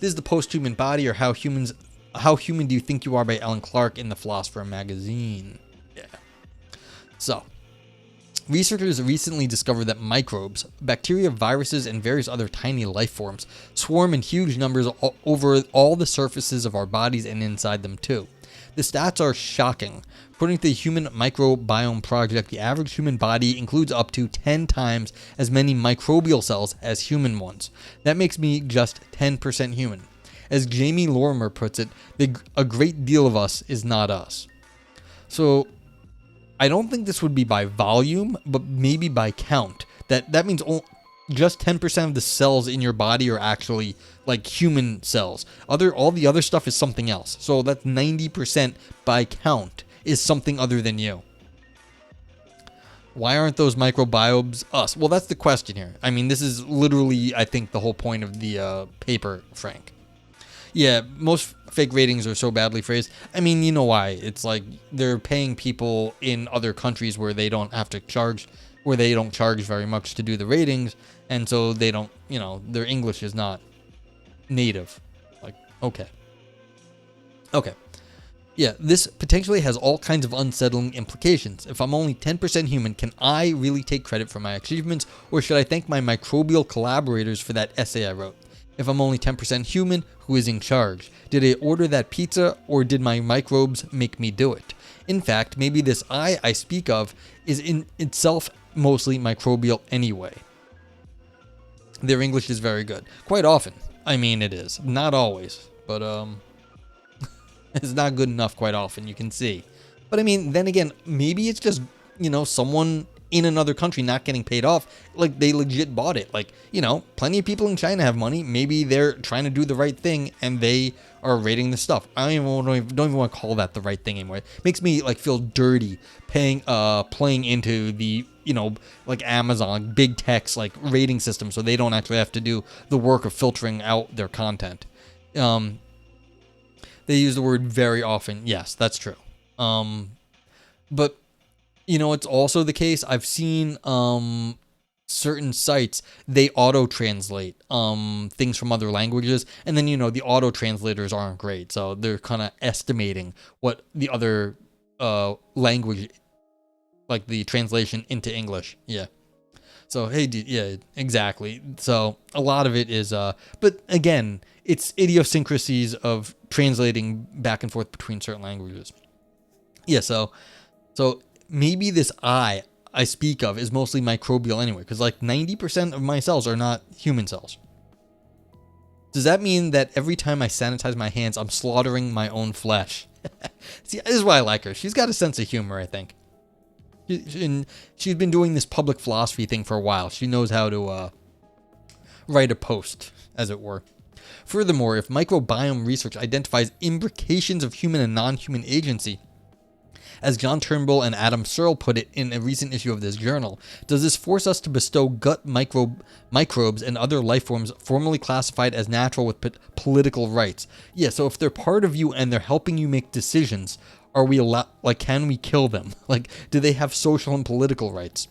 This is The Post-Human Body, or How Human Do You Think You Are by Ellen Clarke in the Philosopher magazine. Yeah. So, researchers recently discovered that microbes, bacteria, viruses, and various other tiny life forms swarm in huge numbers over all the surfaces of our bodies and inside them too. The stats are shocking. According to the Human Microbiome Project, the average human body includes up to 10 times as many microbial cells as human ones. That makes me just 10% human. As Jamie Lorimer puts it, a great deal of us is not us. So, I don't think this would be by volume, but maybe by count. That means just 10% of the cells in your body are actually like human cells. All the other stuff is something else. So that's 90% by count is something other than you. Why aren't those microbiomes us? Well, that's the question here. I mean, this is literally, I think, the whole point of the paper, Frank. Yeah, most fake ratings are so badly phrased. I mean, you know why. It's like they're paying people in other countries where they don't have to charge, where they don't charge very much to do the ratings, and so they don't, their English is not native. Like, okay. Yeah, this potentially has all kinds of unsettling implications. If I'm only 10% human, can I really take credit for my achievements, or should I thank my microbial collaborators for that essay I wrote? If I'm only 10% human, who is in charge? Did I order that pizza, or did my microbes make me do it? In fact, maybe this I speak of is in itself mostly microbial anyway. Their English is very good. Quite often. I mean, it is. Not always, but it's not good enough quite often, you can see. But I mean, then again, maybe it's just, someone in another country not getting paid off, like they legit bought it. Like, plenty of people in China have money. Maybe they're trying to do the right thing and they are rating the stuff. I don't even want to call that the right thing anymore. It makes me like feel dirty playing into the, like Amazon, big tech's like rating system, so they don't actually have to do the work of filtering out their content. They use the word very often. Yes, that's true. But it's also the case. I've seen certain sites, they auto-translate things from other languages, and then the auto-translators aren't great, so they're kind of estimating what the other language, like the translation into English. Yeah. So hey, yeah, exactly. So a lot of it is but again, it's idiosyncrasies of translating back and forth between certain languages. Yeah, so maybe this I speak of is mostly microbial anyway, because like 90% of my cells are not human cells. Does that mean that every time I sanitize my hands, I'm slaughtering my own flesh? See, this is why I like her. She's got a sense of humor, I think. And she's been doing this public philosophy thing for a while. She knows how to write a post, as it were. Furthermore, if microbiome research identifies imbrications of human and non-human agency, as John Turnbull and Adam Searle put it in a recent issue of this journal, does this force us to bestow gut microbes and other life forms formerly classified as natural with political rights? Yeah, so if they're part of you and they're helping you make decisions, are we allowed, like, can we kill them? Like, do they have social and political rights?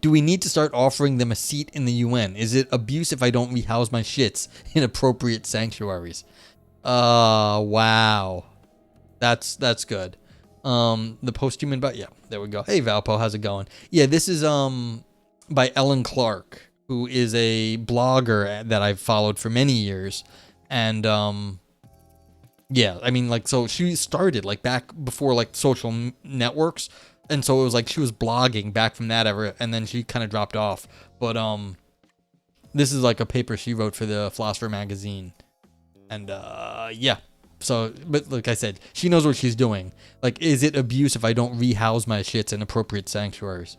Do we need to start offering them a seat in the UN? Is it abuse if I don't rehouse my shits in appropriate sanctuaries? Wow. That's good. The Post-Human Body, yeah, there we go. Hey Valpo, how's it going? Yeah, this is by Ellen Clarke, who is a blogger that I've followed for many years, and yeah, I mean, like, so she started like back before like social networks, and so it was like she was blogging back from that era, and then she kind of dropped off. But this is like a paper she wrote for the Philosopher magazine, and yeah. So, but like I said, she knows what she's doing. Like, is it abuse if I don't rehouse my shits in appropriate sanctuaries?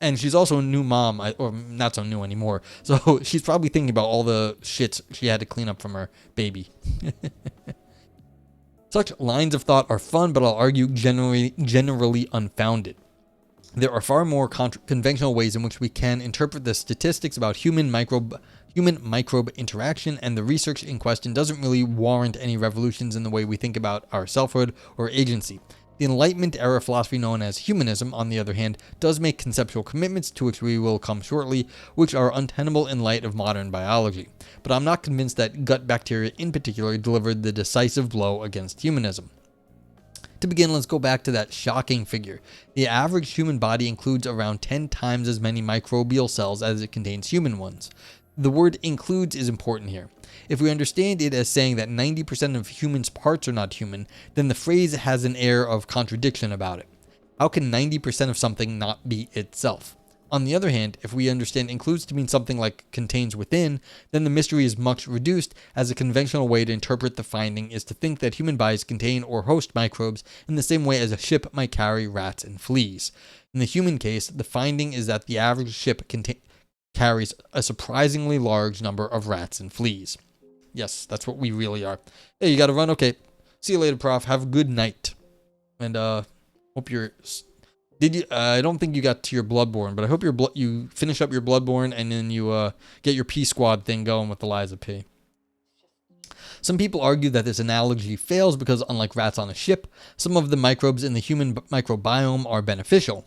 And she's also a new mom, or not so new anymore. So she's probably thinking about all the shits she had to clean up from her baby. Such lines of thought are fun, but I'll argue generally unfounded. There are far more conventional ways in which we can interpret the statistics about human microbe interaction, and the research in question doesn't really warrant any revolutions in the way we think about our selfhood or agency. The Enlightenment era philosophy known as humanism, on the other hand, does make conceptual commitments, to which we will come shortly, which are untenable in light of modern biology. But I'm not convinced that gut bacteria in particular delivered the decisive blow against humanism. To begin, let's go back to that shocking figure. The average human body includes around 10 times as many microbial cells as it contains human ones. The word includes is important here. If we understand it as saying that 90% of humans' parts are not human, then the phrase has an air of contradiction about it. How can 90% of something not be itself? On the other hand, if we understand includes to mean something like contains within, then the mystery is much reduced, as a conventional way to interpret the finding is to think that human bodies contain or host microbes in the same way as a ship might carry rats and fleas. In the human case, the finding is that the average ship carries a surprisingly large number of rats and fleas. Yes, that's what we really are. Hey, you gotta run? Okay. See you later, Prof. Have a good night. And, hope you're... I don't think you got to your Bloodborne, but I hope you finish up your Bloodborne and then you get your P Squad thing going with Eliza P. Some people argue that this analogy fails because, unlike rats on a ship, some of the microbes in the human microbiome are beneficial.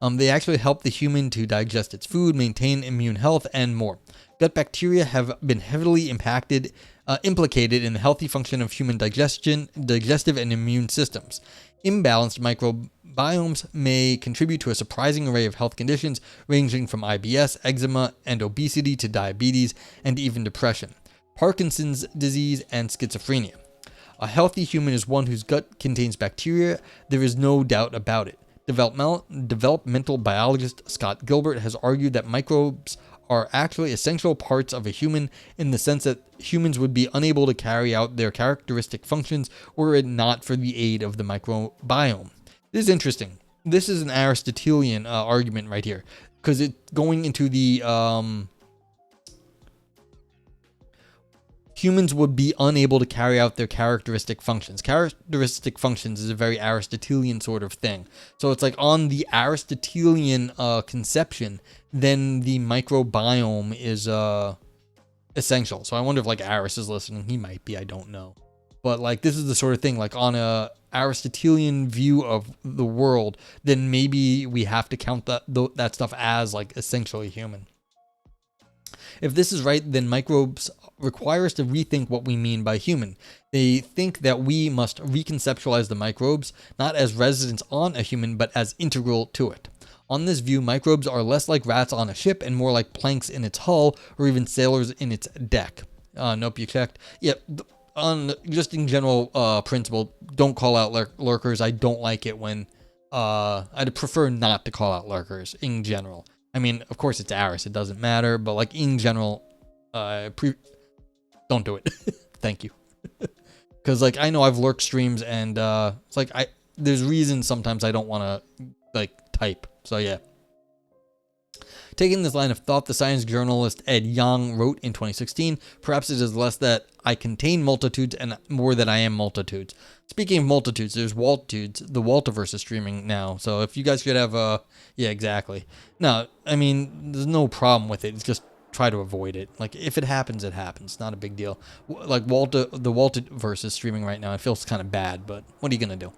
They actually help the human to digest its food, maintain immune health, and more. Gut bacteria have been heavily implicated in the healthy function of human digestive and immune systems. Imbalanced microbiomes may contribute to a surprising array of health conditions, ranging from IBS, eczema, and obesity to diabetes, and even depression, Parkinson's disease, and schizophrenia. A healthy human is one whose gut contains bacteria. There is no doubt about it. Developmental biologist Scott Gilbert has argued that microbes are actually essential parts of a human, in the sense that humans would be unable to carry out their characteristic functions were it not for the aid of the microbiome. This is interesting. This is an Aristotelian argument right here, because it's going into the humans would be unable to carry out their characteristic functions. Characteristic functions is a very Aristotelian sort of thing. So it's like on the Aristotelian conception, then the microbiome is essential. So I wonder if like Aris is listening. He might be, I don't know. But like this is the sort of thing, like on a Aristotelian view of the world, then maybe we have to count that stuff as like essentially human. If this is right, then microbes require us to rethink what we mean by human. They think that we must reconceptualize the microbes, not as residents on a human, but as integral to it. On this view, microbes are less like rats on a ship and more like planks in its hull, or even sailors in its deck. Nope, you checked. Yeah, on just in general principle, don't call out lurkers. I don't like it when... I'd prefer not to call out lurkers in general. I mean, of course it's Aris, it doesn't matter, but like in general, don't do it. Thank you. Because like I know I've lurked streams and it's like there's reasons sometimes I don't want to like type. So yeah. Taking this line of thought, the science journalist Ed Yong wrote in 2016, perhaps it is less that I contain multitudes and more that I am multitudes. Speaking of multitudes, there's Waltitudes. The Waltiverse is streaming now. So if you guys could have yeah, exactly. No, I mean, there's no problem with it. It's just try to avoid it. Like, if it happens, it happens. Not a big deal. Like, the Waltiverse is streaming right now. It feels kind of bad, but what are you going to do?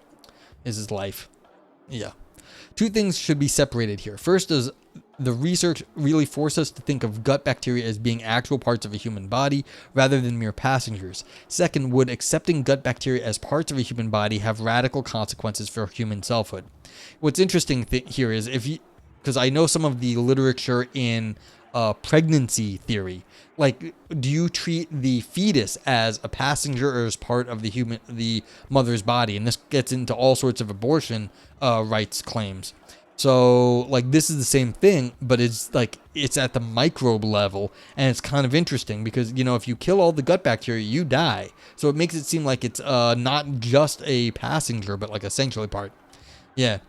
This is life. Yeah. Two things should be separated here. First is the research really forced us to think of gut bacteria as being actual parts of a human body rather than mere passengers. Second, would accepting gut bacteria as parts of a human body have radical consequences for human selfhood? What's interesting here is because I know some of the literature in pregnancy theory, like, do you treat the fetus as a passenger or as part of the mother's body? And this gets into all sorts of abortion rights claims. So, like, this is the same thing, but it's like, it's at the microbe level, and it's kind of interesting because, you know, if you kill all the gut bacteria, you die. So it makes it seem like it's not just a passenger, but like essentially part. Yeah.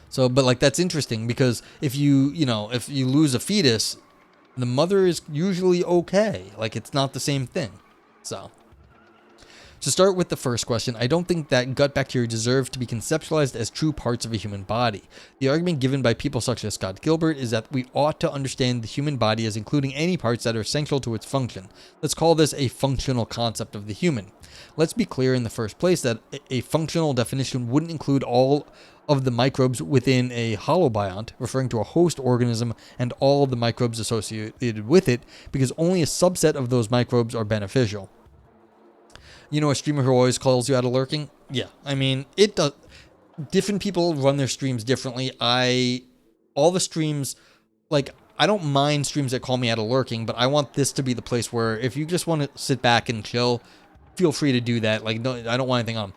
So, but like, that's interesting because if you lose a fetus, the mother is usually okay. Like, it's not the same thing. So, To start with the first question, I don't think that gut bacteria deserve to be conceptualized as true parts of a human body. The argument given by people such as Scott Gilbert is that we ought to understand the human body as including any parts that are essential to its function. Let's call this a functional concept of the human. Let's be clear in the first place that a functional definition wouldn't include all of the microbes within a holobiont, referring to a host organism and all of the microbes associated with it, because only a subset of those microbes are beneficial. You know a streamer who always calls you out of lurking? Yeah, I mean, it does. Different people run their streams differently. All the streams, like, I don't mind streams that call me out of lurking, but I want this to be the place where if you just want to sit back and chill, feel free to do that. Like, no, I don't want anything on.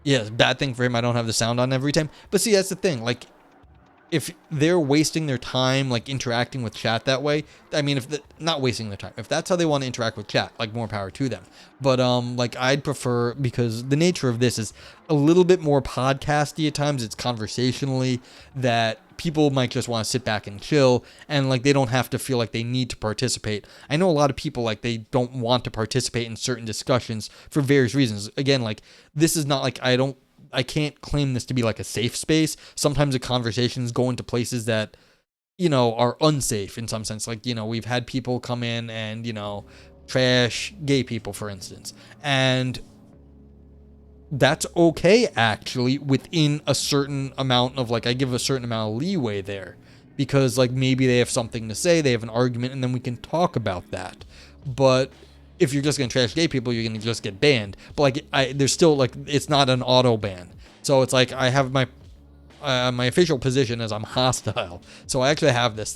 Yeah, bad thing for him, I don't have the sound on every time. But see, that's the thing. Like, if they're wasting their time, like, interacting with chat that way, I mean, not wasting their time. If that's how they want to interact with chat, like, more power to them. But, like, I'd prefer, because the nature of this is a little bit more podcasty at times. It's conversationally that people might just want to sit back and chill, and, like, they don't have to feel like they need to participate. I know a lot of people, like, they don't want to participate in certain discussions for various reasons. Again, like, this is not, like, I can't claim this to be like a safe space. Sometimes the conversations go into places that, you know, are unsafe in some sense. Like, you know, we've had people come in and, you know, trash gay people, for instance. And that's okay, actually, within a certain amount of, like, I give a certain amount of leeway there. Because, like, maybe they have something to say, they have an argument, and then we can talk about that. But if you're just going to trash gay people, you're going to just get banned. But, like, there's still, like, it's not an auto ban. So it's like I have my official position as I'm hostile. So I actually have this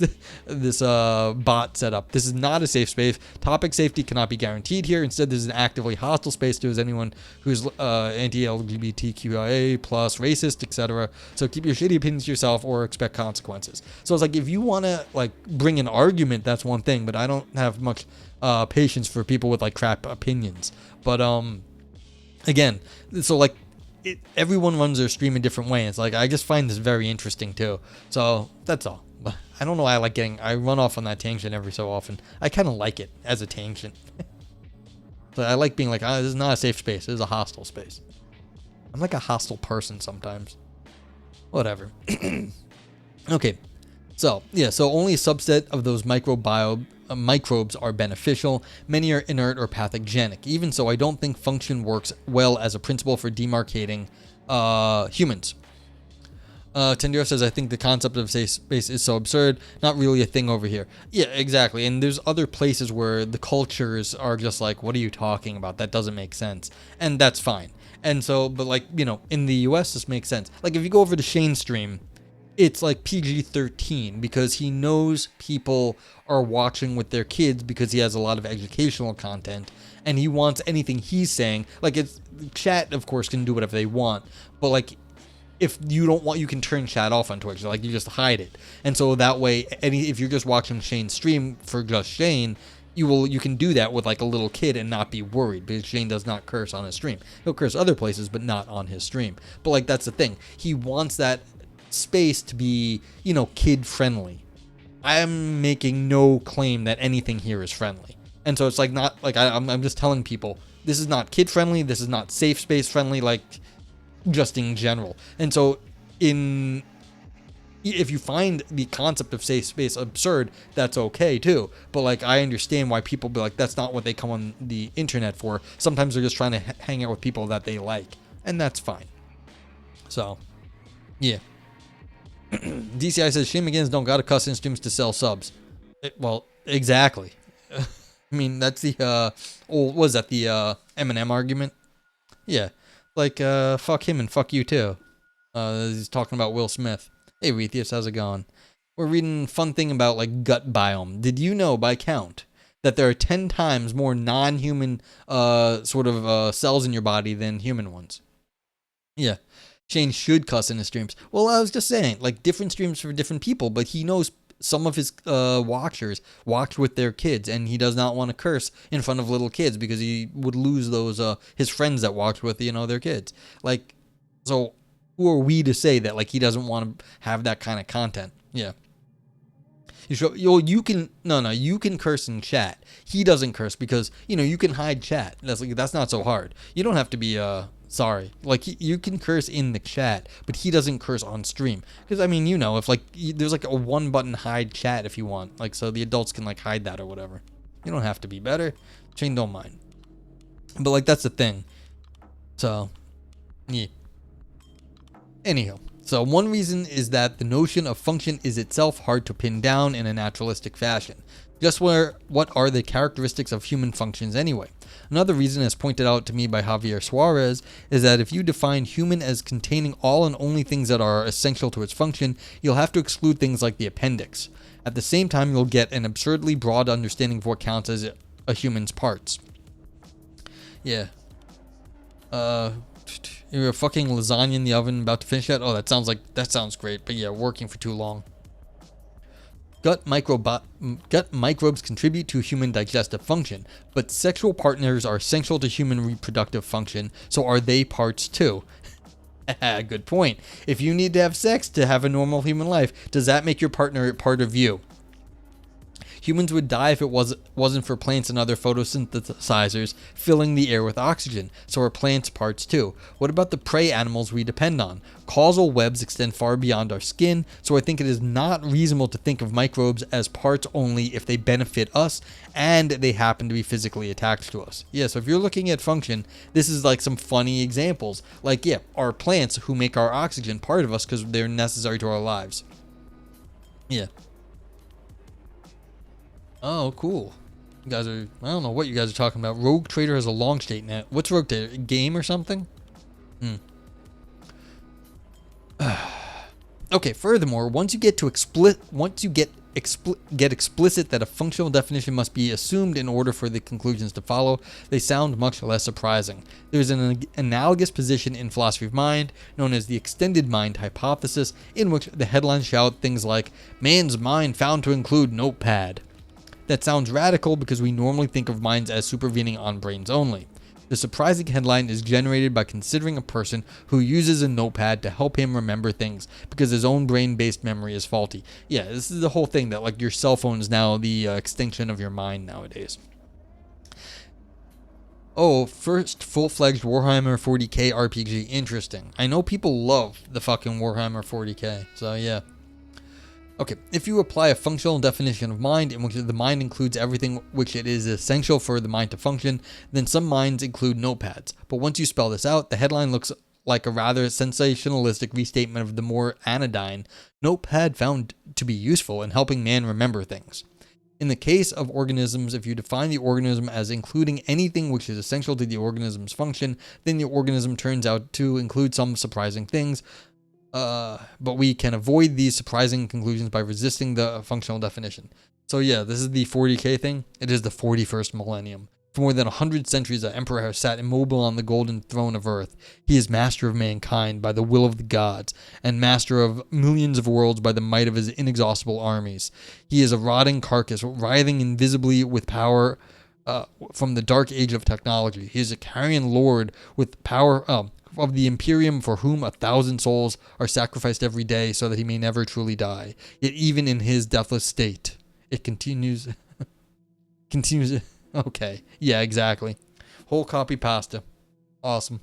bot set up. This is not a safe space. Topic safety cannot be guaranteed here. Instead, this is an actively hostile space to anyone who's anti-LGBTQIA plus racist, etc. So keep your shitty opinions to yourself or expect consequences. So it's like, if you want to, like, bring an argument, that's one thing. But I don't have much patience for people with, like, crap opinions. But again, so, like, everyone runs their stream a different way. It's like, I just find this very interesting too. So that's all. I don't know why I run off on that tangent every so often. I kind of like it as a tangent. But I like being like, this is not a safe space. This is a hostile space. I'm like a hostile person sometimes. Whatever. Okay. So, yeah, so only a subset of those microbes are beneficial. Many are inert or pathogenic. Even so, I don't think function works well as a principle for demarcating humans. Tendero says, I think the concept of safe space is so absurd. Not really a thing over here. Yeah, exactly. And there's other places where the cultures are just like, what are you talking about? That doesn't make sense. And that's fine. And so, but, like, you know, in the US, this makes sense. Like, if you go over to Shane's stream, it's like PG-13 because he knows people are watching with their kids because he has a lot of educational content and he wants anything he's saying. Like, it's chat, of course, can do whatever they want, but, like, if you don't want, you can turn chat off on Twitch. Like, you just hide it. And so that way, if you're just watching Shane's stream for just Shane, you can do that with, like, a little kid and not be worried because Shane does not curse on his stream. He'll curse other places, but not on his stream. But, like, that's the thing. He wants that space to be, you know, kid friendly. I'm making no claim that anything here is friendly, and so it's like, not like I'm just telling people this is not kid friendly, this is not safe space friendly, like, just in general. And so if you find the concept of safe space absurd, that's okay too. But, like, I understand why people be like, that's not what they come on the internet for. Sometimes they're just trying to hang out with people that they like, and that's fine. So yeah. DCI says Shane McGinnis don't gotta cuss in streams to sell subs. Well, exactly. I mean, that's the the Eminem argument? Yeah. Like, fuck him and fuck you too. He's talking about Will Smith. Hey, Retheus, how's it going? We're reading fun thing about, like, gut biome. Did you know, by count, that there are 10 times more non-human cells in your body than human ones? Yeah. Shane should cuss in his streams. Well, I was just saying, like, different streams for different people, but he knows some of his watchers watch with their kids, and he does not want to curse in front of little kids because he would lose those his friends that watch with, you know, their kids. Like, so who are we to say that, like, he doesn't want to have that kind of content? Yeah. You can no, you can curse in chat. He doesn't curse because you can hide chat. That's not so hard. You don't have to be sorry. Like you can curse in the chat, but he doesn't curse on stream. Because I mean, if like there's like a one button hide chat if you want, like so the adults can like hide that or whatever. You don't have to be better. Shane don't mind. But like that's the thing. So yeah. Anyhow. So one reason is that the notion of function is itself hard to pin down in a naturalistic fashion. What are the characteristics of human functions anyway? Another reason, as pointed out to me by Javier Suarez, is that if you define human as containing all and only things that are essential to its function, you'll have to exclude things like the appendix. At the same time, you'll get an absurdly broad understanding of what counts as a human's parts. Yeah. You're a fucking lasagna in the oven about to finish that? Oh, that sounds great. But yeah, working for too long. Gut microbes contribute to human digestive function, but sexual partners are essential to human reproductive function, so are they parts too? Good point. If you need to have sex to have a normal human life, does that make your partner part of you? Humans would die if it wasn't for plants and other photosynthesizers filling the air with oxygen, so are plants parts too. What about the prey animals we depend on? Causal webs extend far beyond our skin, so I think it is not reasonable to think of microbes as parts only if they benefit us and they happen to be physically attached to us. Yeah, so if you're looking at function, this is like some funny examples. Like, yeah, are plants who make our oxygen part of us because they're necessary to our lives. Yeah. Oh, cool. You guys are, I don't know what you guys are talking about. Rogue Trader has a long state net. What's Rogue Trader? A game or something? Okay, furthermore, once you get explicit that a functional definition must be assumed in order for the conclusions to follow, they sound much less surprising. There's an analogous position in philosophy of mind, known as the extended mind hypothesis, in which the headlines shout things like, man's mind found to include notepad. That sounds radical because we normally think of minds as supervening on brains only. The surprising headline is generated by considering a person who uses a notepad to help him remember things because his own brain-based memory is faulty. Yeah, this is the whole thing that like your cell phone is now the extension of your mind nowadays. Oh, first full-fledged Warhammer 40k RPG. Interesting. I know people love the fucking Warhammer 40k, so yeah. Okay, if you apply a functional definition of mind in which the mind includes everything which it is essential for the mind to function, then some minds include notepads. But once you spell this out, the headline looks like a rather sensationalistic restatement of the more anodyne notepad found to be useful in helping man remember things. In the case of organisms, if you define the organism as including anything which is essential to the organism's function, then the organism turns out to include some surprising things. But we can avoid these surprising conclusions by resisting the functional definition. So yeah, this is the 40k thing. It is the 41st millennium. For more than 100 centuries, the emperor has sat immobile on the golden throne of earth. He is master of mankind by the will of the gods, and master of millions of worlds by the might of his inexhaustible armies. He is a rotting carcass, writhing invisibly with power from the dark age of technology. He is a carrion lord with power of the Imperium, for whom 1,000 souls are sacrificed every day so that he may never truly die. Yet even in his deathless state, it continues. Okay. Yeah, exactly. Whole copy pasta. Awesome.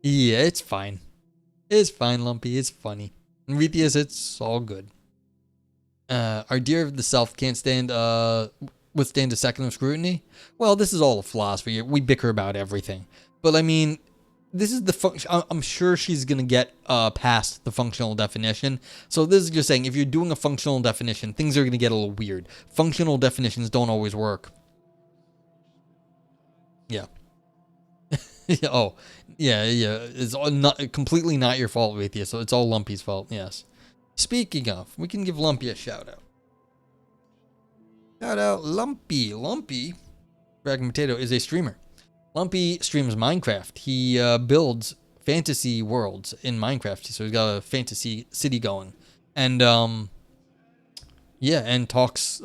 Yeah, it's fine. It's fine, Lumpy. It's funny. And Rethius, it's all good. Our dear of the self can't withstand a second of scrutiny? Well, this is all a philosophy. We bicker about everything. But I mean, this is the function. I'm sure she's going to get past the functional definition. So this is just saying, if you're doing a functional definition, things are going to get a little weird. Functional definitions don't always work. Yeah. Oh, yeah. It's completely not your fault, Rethia. So it's all Lumpy's fault. Yes. Speaking of, we can give Lumpy a shout out. Shout out Lumpy. Lumpy, Dragon Potato, is a streamer. Lumpy streams Minecraft. He builds fantasy worlds in Minecraft. So he's got a fantasy city going. And and talks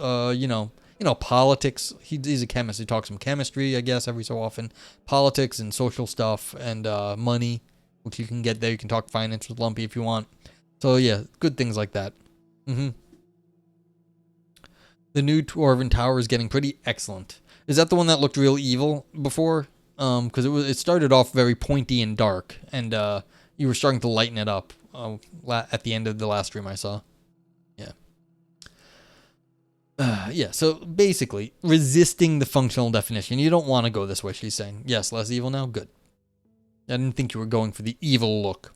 politics. He's a chemist. He talks some chemistry, I guess, every so often. Politics and social stuff and money, which you can get there. You can talk finance with Lumpy if you want. So yeah, good things like that. hmm The new Dwarven Tower is getting pretty excellent. Is that the one that looked real evil before? Because it started off very pointy and dark, and you were starting to lighten it up at the end of the last stream I saw. Yeah. Yeah, so basically, resisting the functional definition. You don't want to go this way, she's saying. Yes, less evil now? Good. I didn't think you were going for the evil look.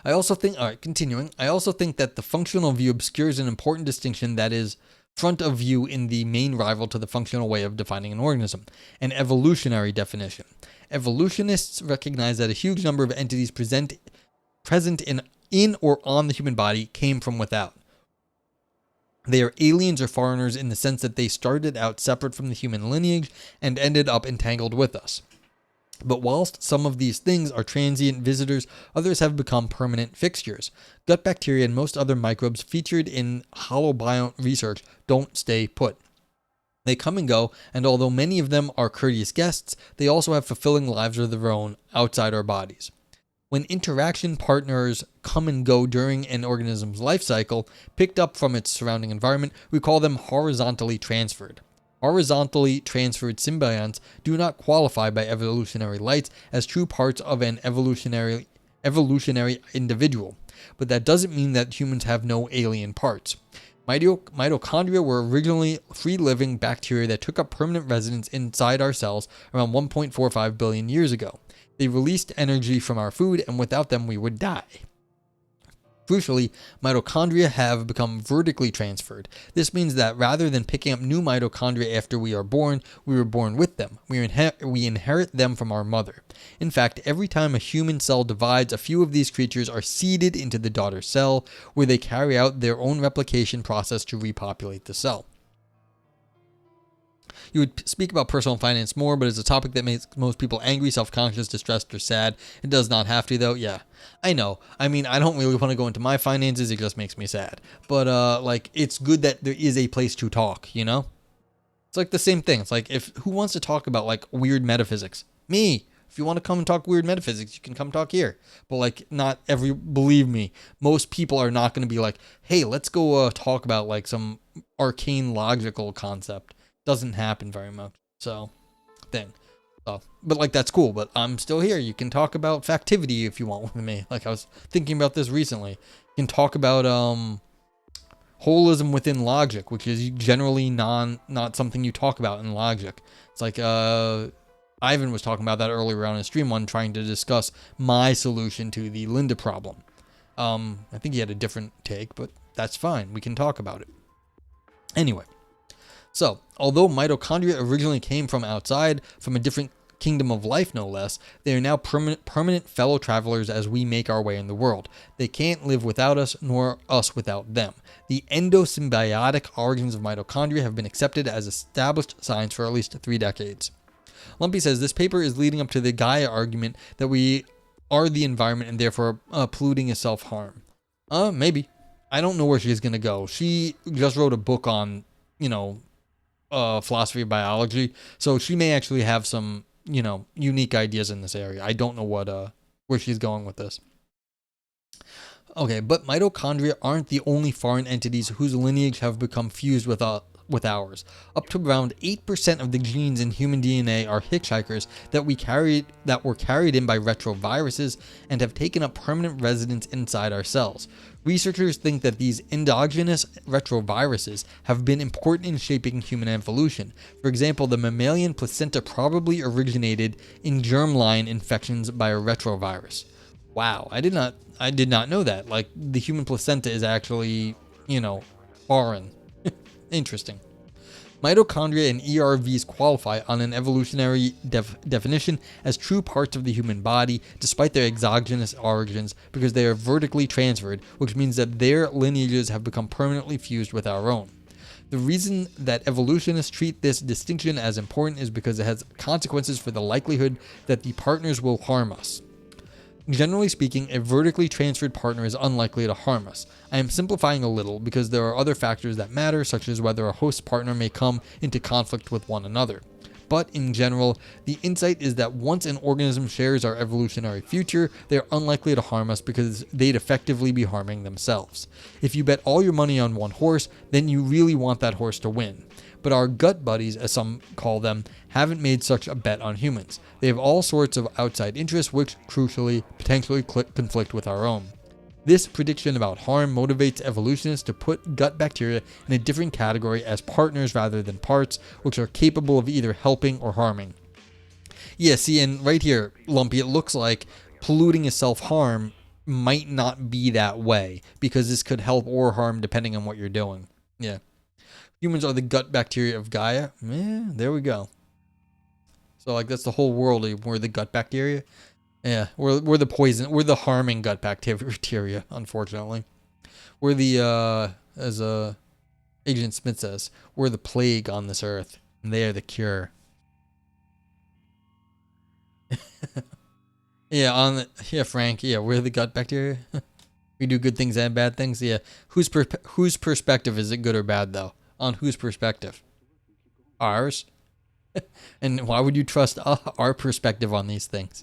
I also think, alright, continuing, I also think that the functional view obscures an important distinction that is front of view in the main rival to the functional way of defining an organism, an evolutionary definition. Evolutionists recognize that a huge number of entities present in or on the human body came from without. They are aliens or foreigners in the sense that they started out separate from the human lineage and ended up entangled with us. But whilst some of these things are transient visitors, others have become permanent fixtures. Gut bacteria and most other microbes featured in holobiont research don't stay put. They come and go, and although many of them are courteous guests, they also have fulfilling lives of their own outside our bodies. When interaction partners come and go during an organism's life cycle, picked up from its surrounding environment, we call them horizontally transferred. Horizontally transferred symbionts do not qualify by evolutionary lights as true parts of an evolutionary individual, but that doesn't mean that humans have no alien parts. Mitochondria were originally free-living bacteria that took up permanent residence inside our cells around 1.45 billion years ago. They released energy from our food, and without them we would die. Crucially, mitochondria have become vertically transferred. This means that rather than picking up new mitochondria after we are born, we were born with them. We inherit them from our mother. In fact, every time a human cell divides, a few of these creatures are seeded into the daughter cell, where they carry out their own replication process to repopulate the cell. You would speak about personal finance more, but it's a topic that makes most people angry, self-conscious, distressed, or sad. It does not have to, though. Yeah, I know. I mean, I don't really want to go into my finances. It just makes me sad. But, it's good that there is a place to talk, you know? It's like the same thing. It's like, who wants to talk about, weird metaphysics? Me. If you want to come and talk weird metaphysics, you can come talk here. But, believe me, most people are not going to be like, hey, let's go talk about, some arcane logical concept. Doesn't happen very much. So, but that's cool. But I'm still here. You can talk about factivity if you want with me. I was thinking about this recently. You can talk about holism within logic, which is generally not something you talk about in logic. It's like Ivan was talking about that earlier on in stream one, trying to discuss my solution to the Linda problem. I think he had a different take, but that's fine. We can talk about it. Anyway. So, although mitochondria originally came from outside, from a different kingdom of life no less, they are now permanent fellow travelers as we make our way in the world. They can't live without us, nor us without them. The endosymbiotic origins of mitochondria have been accepted as established science for at least 3 decades. Lumpy says this paper is leading up to the Gaia argument that we are the environment and therefore polluting is self-harm. Maybe. I don't know where she's going to go. She just wrote a book on, philosophy of biology, so she may actually have some unique ideas in this area. I don't know where she's going with this. Okay, but mitochondria aren't the only foreign entities whose lineage have become fused with ours. Up to around 8% of the genes in human DNA are hitchhikers that were carried in by retroviruses and have taken up permanent residence inside our cells. Researchers think that these endogenous retroviruses have been important in shaping human evolution. For example, the mammalian placenta probably originated in germline infections by a retrovirus. Wow, I did not know that. The human placenta is actually, foreign. Interesting. Mitochondria and ERVs qualify on an evolutionary definition as true parts of the human body, despite their exogenous origins, because they are vertically transferred, which means that their lineages have become permanently fused with our own. The reason that evolutionists treat this distinction as important is because it has consequences for the likelihood that the partners will harm us. Generally speaking, a vertically transferred partner is unlikely to harm us. I am simplifying a little because there are other factors that matter, such as whether a host partner may come into conflict with one another. but in general, the insight is that once an organism shares our evolutionary future, they are unlikely to harm us because they'd effectively be harming themselves. If you bet all your money on one horse, then you really want that horse to win. But our gut buddies, as some call them, haven't made such a bet on humans. They have all sorts of outside interests which, crucially, potentially conflict with our own. This prediction about harm motivates evolutionists to put gut bacteria in a different category as partners rather than parts, which are capable of either helping or harming. Yeah, see, and right here, Lumpy, it looks like polluting is self-harm might not be that way, because this could help or harm depending on what you're doing. Yeah. Humans are the gut bacteria of Gaia. Yeah, there we go. So, like, that's the whole world. We're the gut bacteria. Yeah, we're the poison. We're the harming gut bacteria, unfortunately. We're the, as Agent Smith says, we're the plague on this earth, and they are the cure. Yeah, Frank. Yeah, we're the gut bacteria. We do good things and bad things. Yeah, whose perspective is it good or bad though? On whose perspective? Ours. And why would you trust our perspective on these things?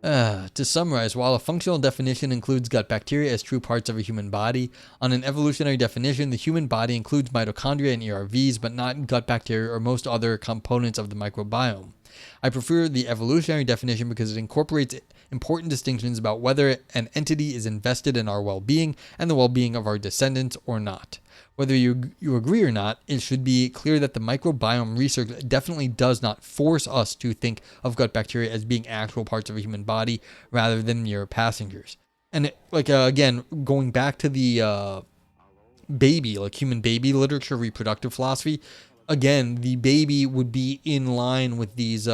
To summarize, while a functional definition includes gut bacteria as true parts of a human body, on an evolutionary definition, the human body includes mitochondria and ERVs, but not gut bacteria or most other components of the microbiome. I prefer the evolutionary definition because it incorporates important distinctions about whether an entity is invested in our well-being and the well-being of our descendants or not. Whether you agree or not, it should be clear that the microbiome research definitely does not force us to think of gut bacteria as being actual parts of a human body rather than mere passengers. And again, going back to the baby, like human baby literature, reproductive philosophy, again, the baby would be in line with these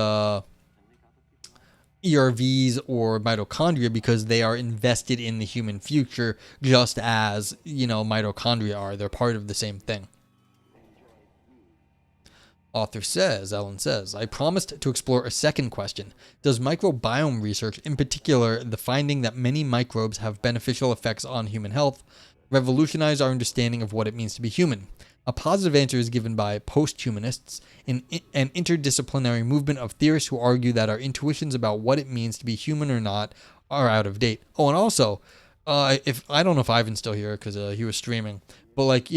ERVs or mitochondria because they are invested in the human future, just as, mitochondria are. They're part of the same thing. Ellen says, I promised to explore a second question. Does microbiome research, in particular the finding that many microbes have beneficial effects on human health, revolutionize our understanding of what it means to be human? A positive answer is given by post-humanists, an interdisciplinary movement of theorists who argue that our intuitions about what it means to be human or not are out of date. Oh, and also, if I don't know if Ivan's still here because he was streaming, but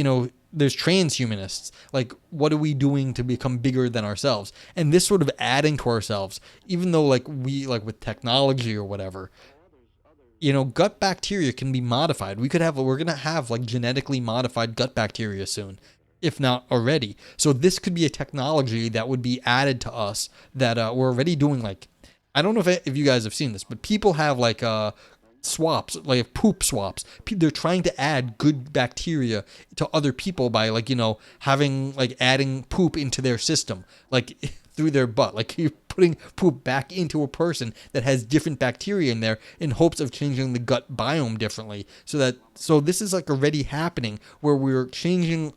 there's transhumanists. Like, what are we doing to become bigger than ourselves? And this sort of adding to ourselves, even though with technology or whatever. Gut bacteria can be modified. We're going to have genetically modified gut bacteria soon, if not already. So this could be a technology that would be added to us that we're already doing. I don't know if you guys have seen this, but people have swaps, like poop swaps. They're trying to add good bacteria to other people by having adding poop into their system, through their butt. You're putting poop back into a person that has different bacteria in there in hopes of changing the gut biome differently. So this is already happening where we're changing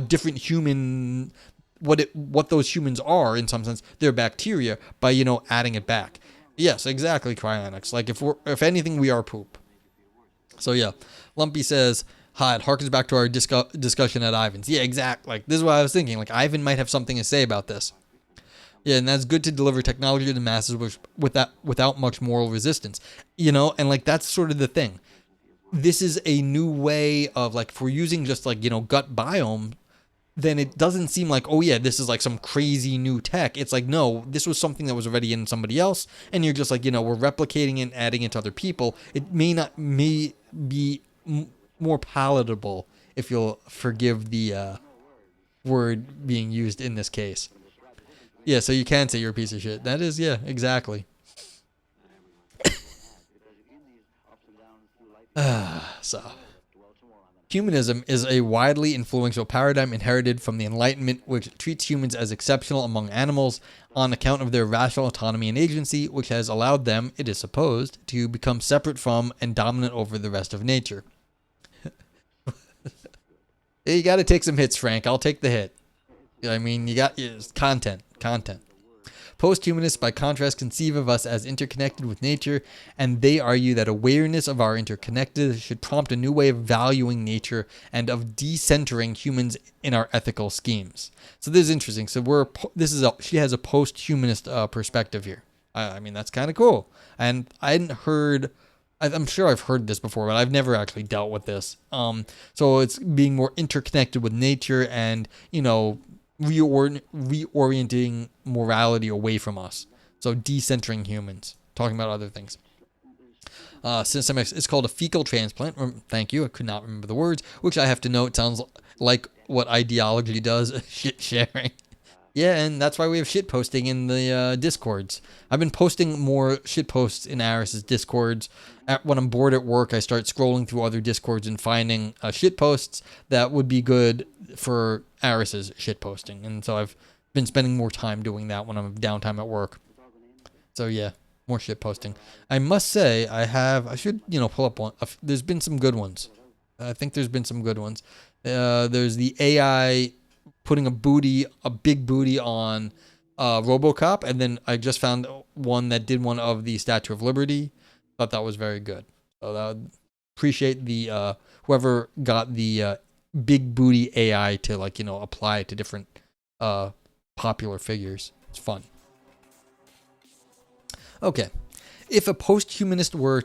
different human, what those humans are, in some sense, their bacteria, by adding it back. Yes, exactly, Cryonics. If anything, we are poop. So yeah, Lumpy says, hi, it harkens back to our discussion at Ivan's. Yeah, exactly. This is what I was thinking. Ivan might have something to say about this. Yeah, and that's good to deliver technology to the masses without much moral resistance. And that's sort of the thing. This is a new way of if we're using just gut biome, then it doesn't seem this is some crazy new tech. It's no, this was something that was already in somebody else, and you're just we're replicating it and adding it to other people. It may be more palatable, if you'll forgive the word being used in this case. Yeah, so you can say you're a piece of shit. That is, yeah, exactly. So, humanism is a widely influential paradigm inherited from the Enlightenment, which treats humans as exceptional among animals on account of their rational autonomy and agency, which has allowed them, it is supposed, to become separate from and dominant over the rest of nature. You got to take some hits, Frank. I'll take the hit. I mean, you got content. Posthumanists, by contrast, conceive of us as interconnected with nature, and they argue that awareness of our interconnectedness should prompt a new way of valuing nature and of decentering humans in our ethical schemes. So this is interesting. So she has a post-humanist perspective here. I mean, that's kind of cool. And I hadn't heard. I'm sure I've heard this before, but I've never actually dealt with this. So it's being more interconnected with nature and, reorienting morality away from us. So decentering humans, talking about other things. It's called a fecal transplant. Thank you. I could not remember the words, which I have to note sounds like what ideology does. Shit sharing. Yeah, and that's why we have shit posting in the Discords. I've been posting more shit posts in Aris's Discords. When I'm bored at work, I start scrolling through other Discords and finding shit posts that would be good for Aris's shit posting. And so I've been spending more time doing that when I'm downtime at work. So yeah, more shit posting. I must say, I should, pull up one. There's been some good ones. I think there's been some good ones. There's the AI putting a big booty on RoboCop, and then I just found one that did one of the Statue of Liberty. Thought that was very good. So appreciate the whoever got the big booty AI to apply it to different popular figures. It's fun. Okay. If a post-humanist were,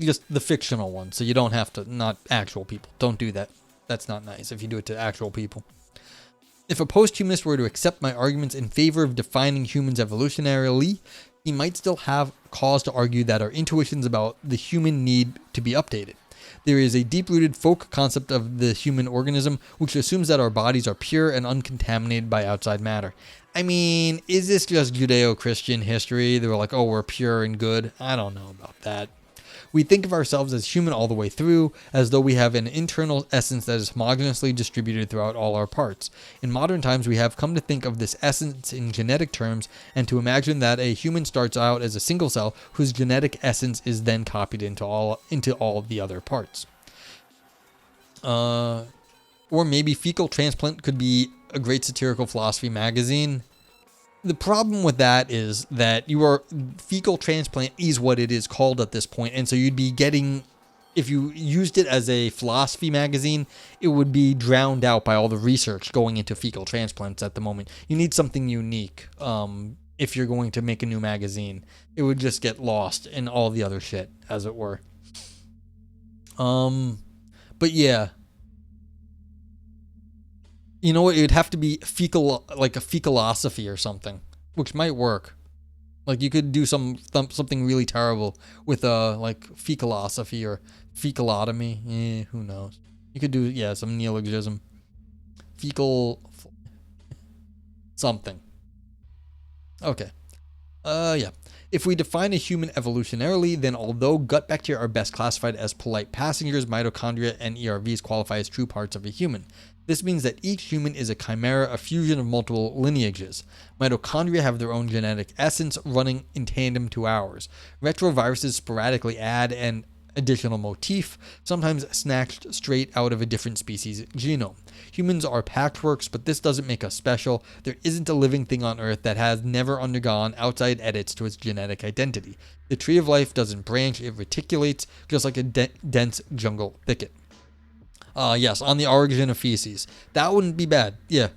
just the fictional one, so you don't have to, not actual people. Don't do that. That's not nice if you do it to actual people. If a post-humanist were to accept my arguments in favor of defining humans evolutionarily, he might still have cause to argue that our intuitions about the human need to be updated. There is a deep-rooted folk concept of the human organism which assumes that our bodies are pure and uncontaminated by outside matter. I mean, is this just Judeo-Christian history? They were like, oh, we're pure and good. I don't know about that. We think of ourselves as human all the way through, as though we have an internal essence that is homogeneously distributed throughout all our parts. In modern times, we have come to think of this essence in genetic terms, and to imagine that a human starts out as a single cell whose genetic essence is then copied into all of the other parts. Or maybe Fecal Transplant could be a great satirical philosophy magazine. The problem with that is that fecal transplant is what it is called at this point, and so you'd be getting, if you used it as a philosophy magazine, it would be drowned out by all the research going into fecal transplants at the moment. You need something unique if you're going to make a new magazine. It would just get lost in all the other shit, as it were. But yeah. You know what? It would have to be like a fecalosophy or something, which might work. Like you could do something really terrible with fecalosophy or fecalotomy. Who knows? You could do some neologism, fecal something. Okay. Yeah. If we define a human evolutionarily, then although gut bacteria are best classified as polite passengers, mitochondria and ERVs qualify as true parts of a human. This means that each human is a chimera, a fusion of multiple lineages. Mitochondria have their own genetic essence running in tandem to ours. Retroviruses sporadically add an additional motif, sometimes snatched straight out of a different species' genome. Humans are patchworks, but this doesn't make us special. There isn't a living thing on Earth that has never undergone outside edits to its genetic identity. The tree of life doesn't branch, it reticulates, just like a dense jungle thicket. Yes, on the origin of feces. That wouldn't be bad. Yeah.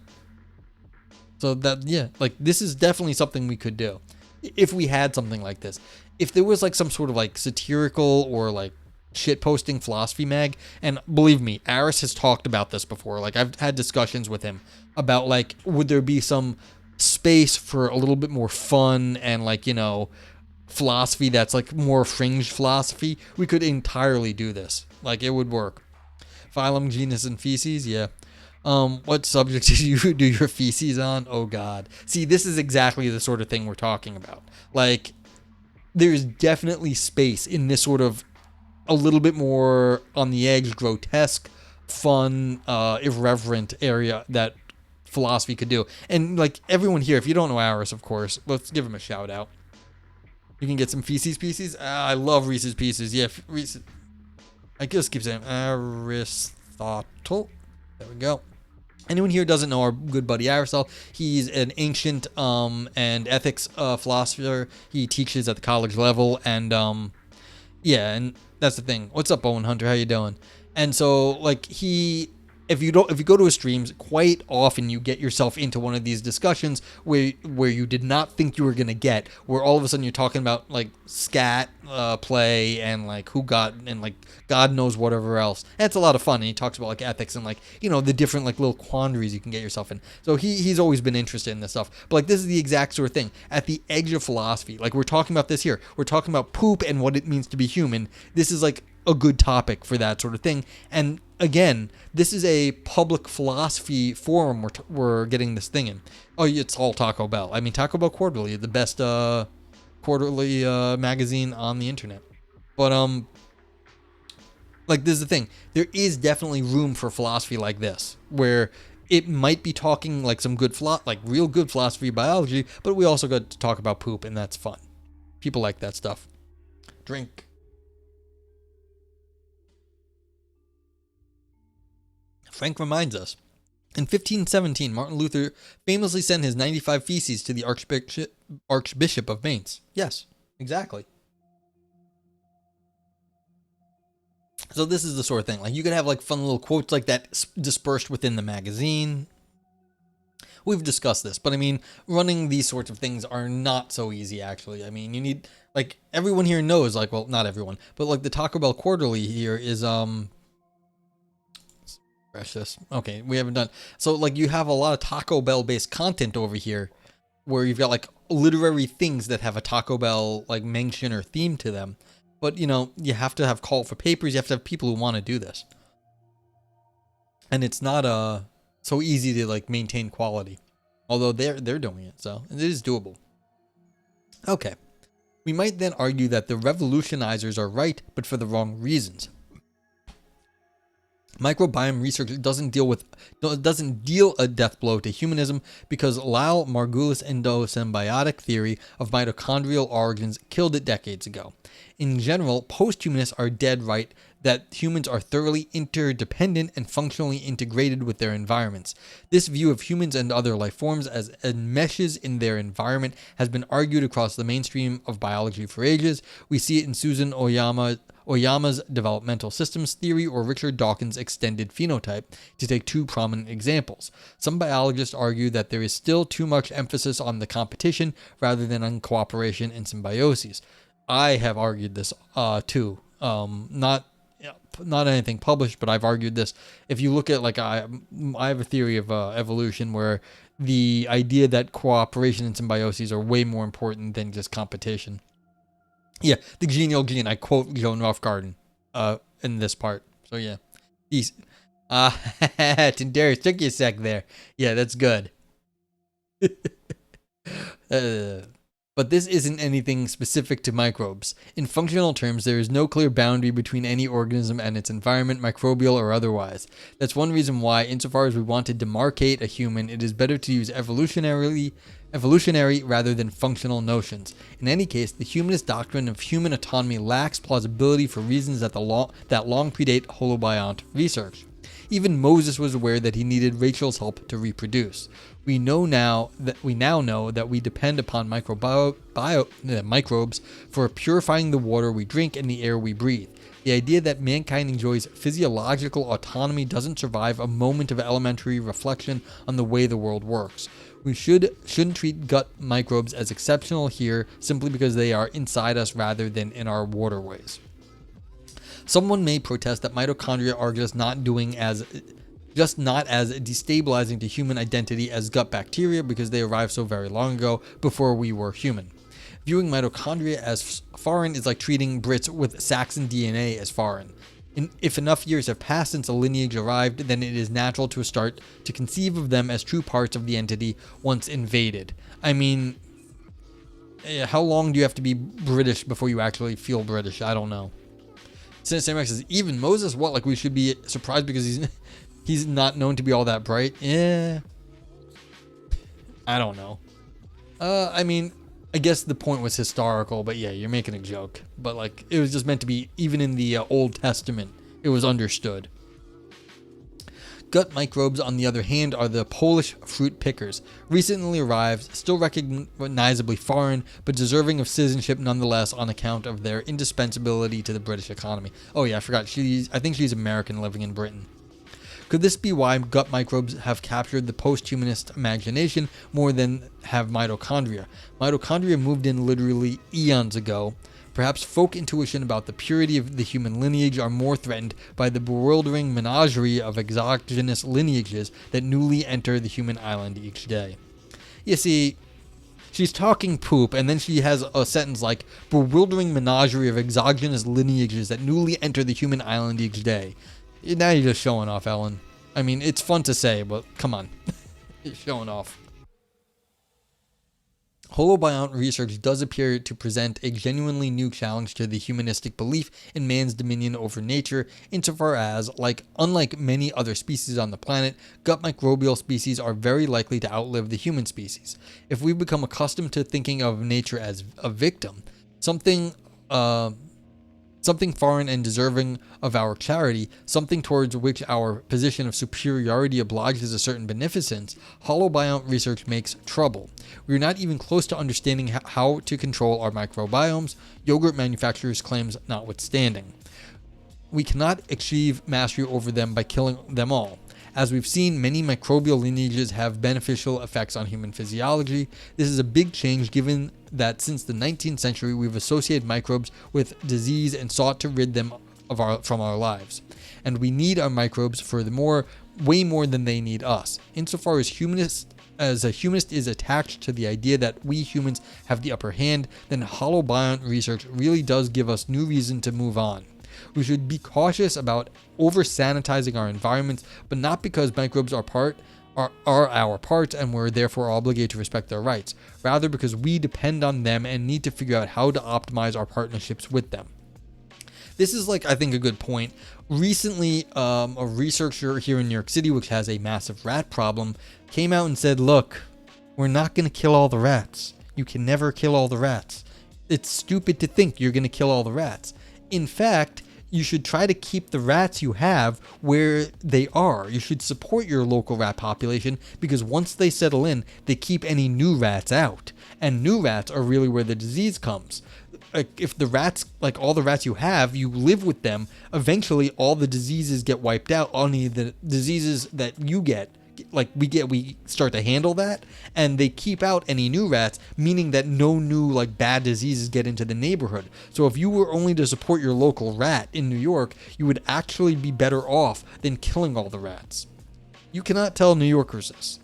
So this is definitely something we could do. If we had something like this. If there was some sort of satirical or shit posting philosophy mag, and believe me, Aris has talked about this before. I've had discussions with him about would there be some space for a little bit more fun and philosophy that's more fringe philosophy. We could entirely do this. It would work. Phylum, genus, and feces, yeah. What subject did you do your feces on? Oh, God. See, this is exactly the sort of thing we're talking about. There's definitely space in this sort of a little bit more on the edge, grotesque, fun, irreverent area that philosophy could do. And, everyone here, if you don't know Aris, of course, let's give him a shout-out. You can get some feces pieces. I love Reese's Pieces. Yeah, I just keep saying Aristotle. There we go. Anyone here doesn't know our good buddy Aristotle? He's an ancient and ethics philosopher. He teaches at the college level, and yeah, and that's the thing. What's up, Owen Hunter? How you doing? And so, like, if you go to his streams, quite often you get yourself into one of these discussions where you did not think you were gonna get, where all of a sudden you're talking about like scat play and like who got and like God knows whatever else. And it's a lot of fun. And he talks about like ethics and like the different like little quandaries you can get yourself in. So he's always been interested in this stuff. But like this is the exact sort of thing at the edge of philosophy. Like we're talking about this here. We're talking about poop and what it means to be human. This is like a good topic for that sort of thing. And again, this is a public philosophy forum we're getting this thing in. Oh, it's all Taco Bell. I mean, Taco Bell Quarterly, the best quarterly magazine on the internet. But like this is the thing. There is definitely room for philosophy like this, where it might be talking like some good real good philosophy biology, but we also got to talk about poop, and that's fun. People like that stuff. Drink. Frank reminds us, in 1517, Martin Luther famously sent his 95 Theses to the Archbishop of Mainz. Yes, exactly. So this is the sort of thing. Like you could have like fun little quotes like that dispersed within the magazine. We've discussed this, but I mean, running these sorts of things are not so easy, actually. I mean, you need, like, everyone here knows, like, well, not everyone, but like the Taco Bell Quarterly here is, precious. Okay, we haven't done. So like you have a lot of Taco Bell based content over here where you've got like literary things that have a Taco Bell like mention or theme to them. But you have to have call for papers, you have to have people who want to do this. And it's not so easy to like maintain quality. Although they're doing it, so it is doable. Okay. We might then argue that the revolutionizers are right, but for the wrong reasons. Microbiome research doesn't deal a death blow to humanism because Lal Margulis' endosymbiotic theory of mitochondrial origins killed it decades ago. In general, post-humanists are dead right that humans are thoroughly interdependent and functionally integrated with their environments. This view of humans and other life forms as enmeshes in their environment has been argued across the mainstream of biology for ages. We see it in Susan Oyama's developmental systems theory or Richard Dawkins' extended phenotype, to take two prominent examples. Some biologists argue that there is still too much emphasis on the competition rather than on cooperation and symbiosis. I have argued this too. Not anything published, but I've argued this. If you look at like I have a theory of evolution where the idea that cooperation and symbiosis are way more important than just competition. Yeah, the genial gene. I quote Joan Roughgarden in this part. So yeah, he's Tindarius, took you a sec there. Yeah, that's good. But this isn't anything specific to microbes. In functional terms, there is no clear boundary between any organism and its environment, microbial or otherwise. That's one reason why, insofar as we want to demarcate a human, it is better to use evolutionary rather than functional notions. In any case, the humanist doctrine of human autonomy lacks plausibility for reasons that long predate holobiont research. Even Moses was aware that he needed Rachel's help to reproduce. We now know that we depend upon microbes for purifying the water we drink and the air we breathe. The idea that mankind enjoys physiological autonomy doesn't survive a moment of elementary reflection on the way the world works. We shouldn't treat gut microbes as exceptional here simply because they are inside us rather than in our waterways. Someone may protest that mitochondria are just not as destabilizing to human identity as gut bacteria because they arrived so very long ago before we were human. Viewing mitochondria as foreign is like treating Brits with Saxon DNA as foreign. If enough years have passed since a lineage arrived, then it is natural to start to conceive of them as true parts of the entity once invaded. I mean, how long do you have to be British before you actually feel British? I don't know. Sinister says, even Moses, what? Like we should be surprised because he's not known to be all that bright? Yeah. I don't know. I mean, I guess the point was historical, but yeah, you're making a joke. But like, it was just meant to be, even in the Old Testament, it was understood. Gut microbes, on the other hand, are the Polish fruit pickers. Recently arrived, still recognizably foreign, but deserving of citizenship nonetheless on account of their indispensability to the British economy. Oh yeah, I forgot. I think she's American living in Britain. Could this be why gut microbes have captured the post-humanist imagination more than have mitochondria? Mitochondria moved in literally eons ago. Perhaps folk intuition about the purity of the human lineage are more threatened by the bewildering menagerie of exogenous lineages that newly enter the human island each day. You see, she's talking poop, and then she has a sentence like, bewildering menagerie of exogenous lineages that newly enter the human island each day. Now you're just showing off, Ellen. I mean, it's fun to say, but come on. You're showing off. Holobiont research does appear to present a genuinely new challenge to the humanistic belief in man's dominion over nature, insofar as, unlike many other species on the planet, gut microbial species are very likely to outlive the human species. If we become accustomed to thinking of nature as a victim, something foreign and deserving of our charity, something towards which our position of superiority obliges a certain beneficence, holobiont research makes trouble. We are not even close to understanding how to control our microbiomes, yogurt manufacturers' claims notwithstanding. We cannot achieve mastery over them by killing them all. As we've seen, many microbial lineages have beneficial effects on human physiology. This is a big change given that since the 19th century we've associated microbes with disease and sought to rid them from our lives. And we need our microbes for way more than they need us. Insofar as a humanist is attached to the idea that we humans have the upper hand, then holobiont research really does give us new reason to move on. We should be cautious about over-sanitizing our environments, but not because microbes are our parts and we're therefore obligated to respect their rights. Rather because we depend on them and need to figure out how to optimize our partnerships with them. This is I think a good point. Recently, a researcher here in New York City, which has a massive rat problem, came out and said, look, we're not going to kill all the rats. You can never kill all the rats. It's stupid to think you're going to kill all the rats. In fact, you should try to keep the rats you have where they are. You should support your local rat population because once they settle in, they keep any new rats out. And new rats are really where the disease comes. If the rats, all the rats you have, you live with them, eventually all the diseases get wiped out. Only the diseases that you get, we start to handle that, and they keep out any new rats, meaning that no new bad diseases get into the neighborhood. So if you were only to support your local rat in New York, you would actually be better off than killing all the rats. You cannot tell New Yorkers this.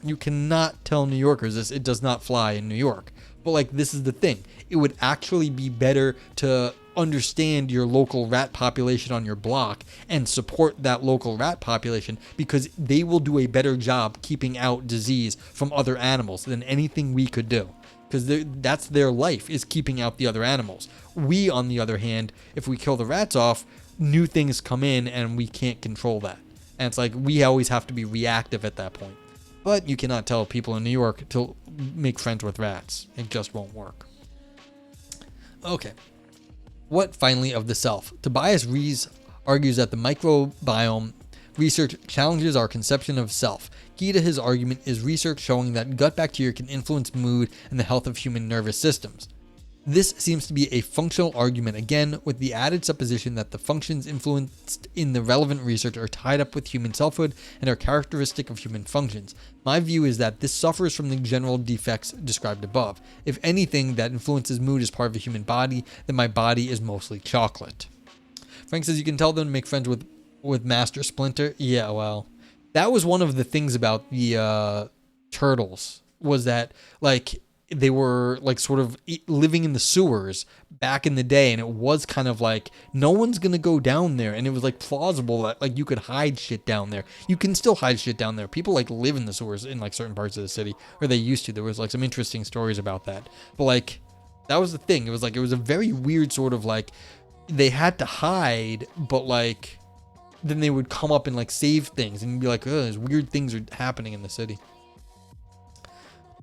It does not fly in New York. But this is the thing. It would actually be better to understand your local rat population on your block and support that local rat population because they will do a better job keeping out disease from other animals than anything we could do. Because that's their life, is keeping out the other animals. We, on the other hand, if we kill the rats off, new things come in and we can't control that. And it's we always have to be reactive at that point. But you cannot tell people in New York to make friends with rats. It just won't work. Okay. What finally of the self? Tobias Rees argues that the microbiome research challenges our conception of self. Key to his argument is research showing that gut bacteria can influence mood and the health of human nervous systems. This seems to be a functional argument, again, with the added supposition that the functions influenced in the relevant research are tied up with human selfhood and are characteristic of human functions. My view is that this suffers from the general defects described above. If anything that influences mood is part of the human body, then my body is mostly chocolate. Frank says, you can tell them to make friends with Master Splinter. Yeah, well, that was one of the things about the turtles, was that, they were sort of living in the sewers back in the day, and it was kind of no one's gonna go down there, and it was plausible that you could hide shit down there. You can still hide shit down there. People live in the sewers in certain parts of the city, or they used to. There was some interesting stories about that. But that was the thing. It was it was a very weird sort of they had to hide, but then they would come up and save things, and you'd be oh, there's weird things are happening in the city.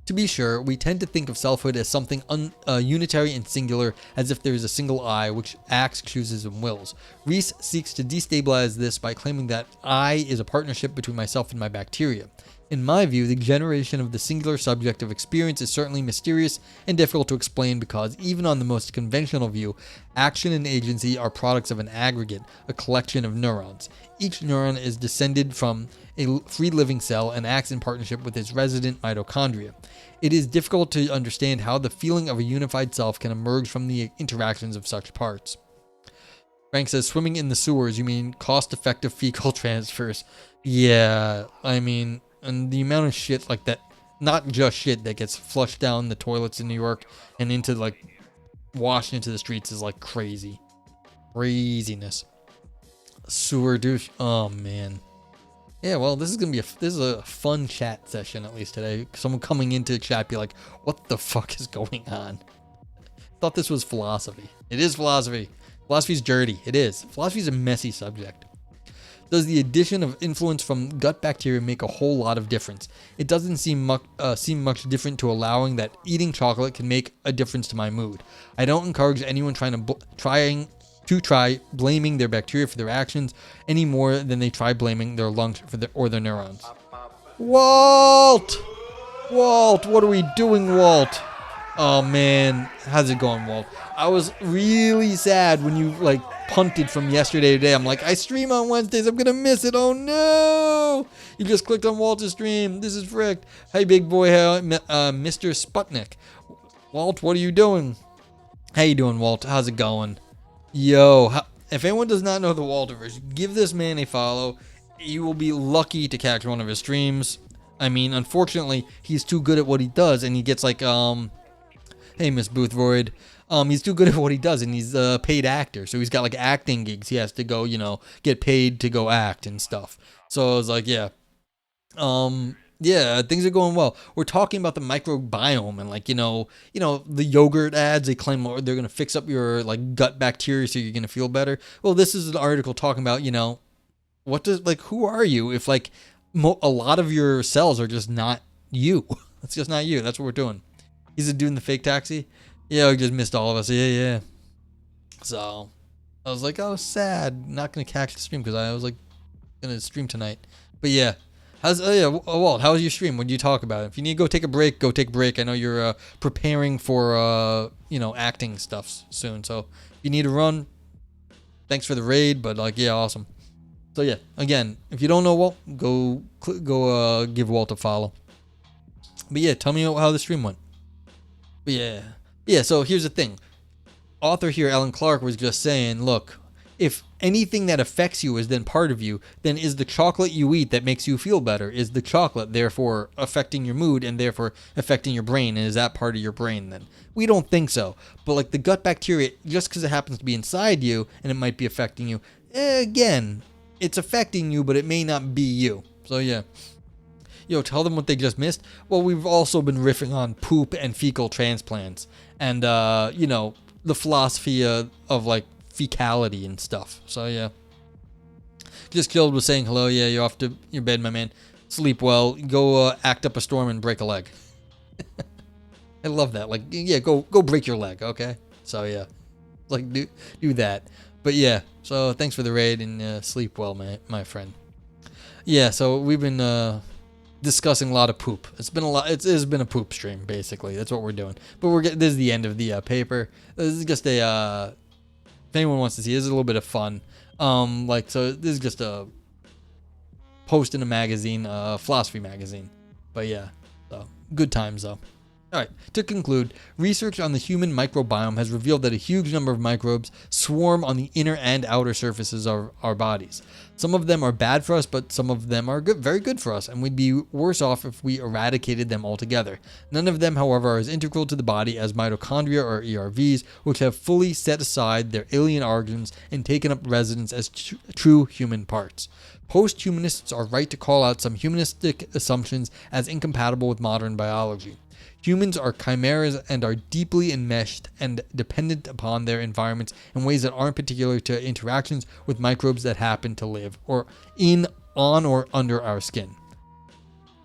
To be sure, we tend to think of selfhood as something unitary and singular, as if there is a single I which acts, chooses, and wills. Rees seeks to destabilize this by claiming that I is a partnership between myself and my bacteria. In my view, the generation of the singular subject of experience is certainly mysterious and difficult to explain because, even on the most conventional view, action and agency are products of an aggregate, a collection of neurons. Each neuron is descended from a free living cell and acts in partnership with its resident mitochondria. It is difficult to understand how the feeling of a unified self can emerge from the interactions of such parts. Frank says, swimming in the sewers, you mean cost-effective fecal transfers? Yeah, I mean, and the amount of shit like that, not just shit that gets flushed down the toilets in New York and into like washed into the streets is like crazy. Craziness. Sewer douche. Oh man. Yeah, well, this is a fun chat session at least today. Someone coming into chat be like, "What the fuck is going on?" Thought this was philosophy. It is philosophy. Philosophy's dirty. It is. Philosophy's a messy subject. Does the addition of influence from gut bacteria make a whole lot of difference? It doesn't seem much different to allowing that eating chocolate can make a difference to my mood. I don't encourage anyone trying to blaming their bacteria for their actions any more than they try blaming their lungs or their neurons. Walt, what are we doing, Walt? Oh man, how's it going, Walt? I was really sad when you like punted from yesterday to today. I'm like, I stream on Wednesdays, I'm gonna miss it. Oh no! You just clicked on Walt's stream. This is fricked. Hey, big boy, Mr. Sputnik. Walt, what are you doing? How you doing, Walt? How's it going? Yo, if anyone does not know the Walterverse, give this man a follow. You will be lucky to catch one of his streams. I mean, unfortunately, he's too good at what he does, and he gets like, hey, Miss Boothroyd. He's too good at what he does, and he's a paid actor, so he's got like acting gigs. He has to go, get paid to go act and stuff. So I was like, yeah. Yeah, things are going well. We're talking about the microbiome and like, the yogurt ads, they claim they're going to fix up your like gut bacteria so you're going to feel better. Well, this is an article talking about, who are you if like a lot of your cells are just not you. That's just not you. That's what we're doing. He's a dude in the fake taxi. Yeah, he just missed all of us. Yeah. So I was like, oh, sad. Not going to catch the stream because I was like going to stream tonight. But yeah. Walt, how was your stream? What did you talk about? If you need to go take a break, go take a break. I know you're preparing for, acting stuff soon. So if you need to run, thanks for the raid. But like, yeah, awesome. So yeah, again, if you don't know Walt, go give Walt a follow. But yeah, tell me how the stream went. But yeah. So here's the thing. Author here, Alan Clarke, was just saying, look, if anything that affects you is then part of you, then is the chocolate you eat that makes you feel better? Is the chocolate therefore affecting your mood and therefore affecting your brain? And is that part of your brain then? We don't think so. But like the gut bacteria, just because it happens to be inside you and it might be affecting you, again, it's affecting you, but it may not be you. So yeah. Tell them what they just missed. Well, we've also been riffing on poop and fecal transplants and, the philosophy of like fecality and stuff. So yeah. Just Killed was saying hello. Yeah, you're off to your bed, my man. Sleep well. Go act up a storm and break a leg. I love that. Like, yeah, go break your leg, okay? So yeah. Like do that. But yeah. So thanks for the raid and sleep well, my friend. Yeah, so we've been discussing a lot of poop. It's been a poop stream basically. That's what we're doing. But this is the end of the paper. This is just a if anyone wants to see, this is a little bit of fun. So this is just a post in a magazine, philosophy magazine. But yeah, so good times though. All right, to conclude, research on the human microbiome has revealed that a huge number of microbes swarm on the inner and outer surfaces of our bodies. Some of them are bad for us, but some of them are very good for us, and we'd be worse off if we eradicated them altogether. None of them, however, are as integral to the body as mitochondria or ERVs, which have fully set aside their alien origins and taken up residence as true human parts. Post-humanists are right to call out some humanistic assumptions as incompatible with modern biology. Humans are chimeras and are deeply enmeshed and dependent upon their environments in ways that aren't particular to interactions with microbes that happen to live on or under our skin.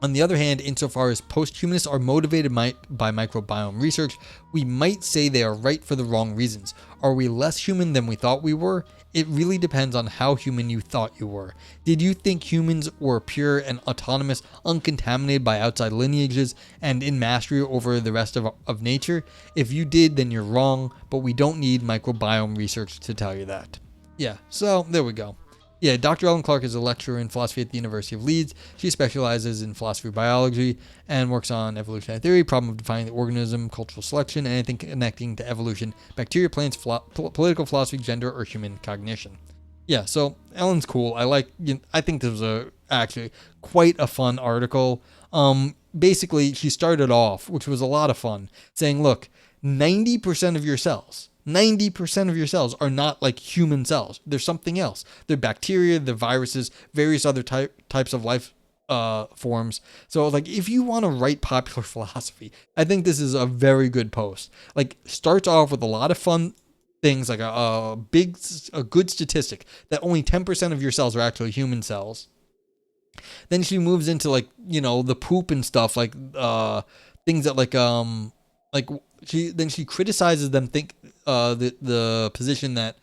On the other hand, insofar as posthumanists are motivated by microbiome research, we might say they are right for the wrong reasons. Are we less human than we thought we were? It really depends on how human you thought you were. Did you think humans were pure and autonomous, uncontaminated by outside lineages, and in mastery over the rest of nature? If you did, then you're wrong, but we don't need microbiome research to tell you that. Yeah, so there we go. Yeah, Dr. Ellen Clarke is a lecturer in philosophy at the University of Leeds. She specializes in philosophy of biology and works on evolutionary theory, problem of defining the organism, cultural selection, and anything connecting to evolution, bacteria, plants, political philosophy, gender, or human cognition. Yeah, so Ellen's cool. I think this was actually quite a fun article. Basically, she started off, which was a lot of fun, saying, look, 90% of your cells 90% of your cells are not like human cells. They're something else. They're bacteria, they're viruses, various other types of life forms. So like if you want to write popular philosophy, I think this is a very good post. Like starts off with a lot of fun things, like a good statistic that only 10% of your cells are actually human cells. Then she moves into like, the poop and stuff, like things that like she criticizes them, the position that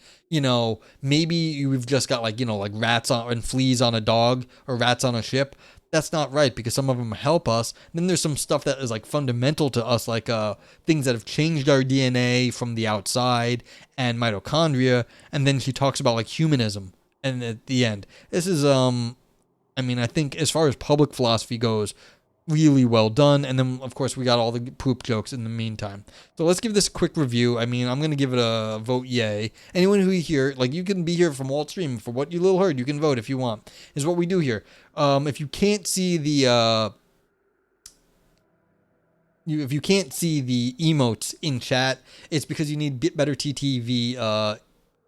maybe we've just got like rats on and fleas on a dog or rats on a ship. That's not right, because some of them help us. Then there's some stuff that is like fundamental to us, like things that have changed our DNA from the outside and mitochondria. And then she talks about like humanism, and at the end, this is I think as far as public philosophy goes, really well done. And then of course we got all the poop jokes in the meantime. So let's give this a quick review. I'm going to give it a vote yay. Anyone who here, like you can be here from Walt Stream, for what you little heard, you can vote if you want, is what we do here. If you can't see the if you can't see the emotes in chat, it's because you need Better TTV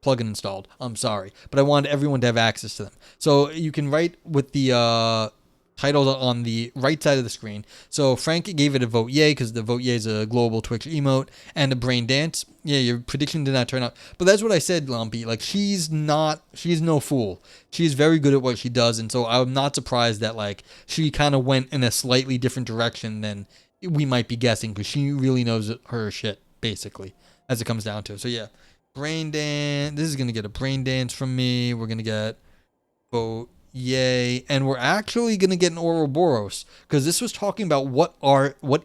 plugin installed. I'm sorry, but I wanted everyone to have access to them. So you can write with the titles on the right side of the screen. So Frank gave it a vote yay because the vote yay is a global Twitch emote, and a brain dance. Yeah, your prediction did not turn out. But that's what I said, Lumpy. Like she's no fool. She's very good at what she does, and so I'm not surprised that like she kind of went in a slightly different direction than we might be guessing, because she really knows her shit, basically, as it comes down to it. So yeah, brain dance. This is gonna get a brain dance from me. We're gonna get vote yay, and we're actually gonna get an Ouroboros, because this was talking about what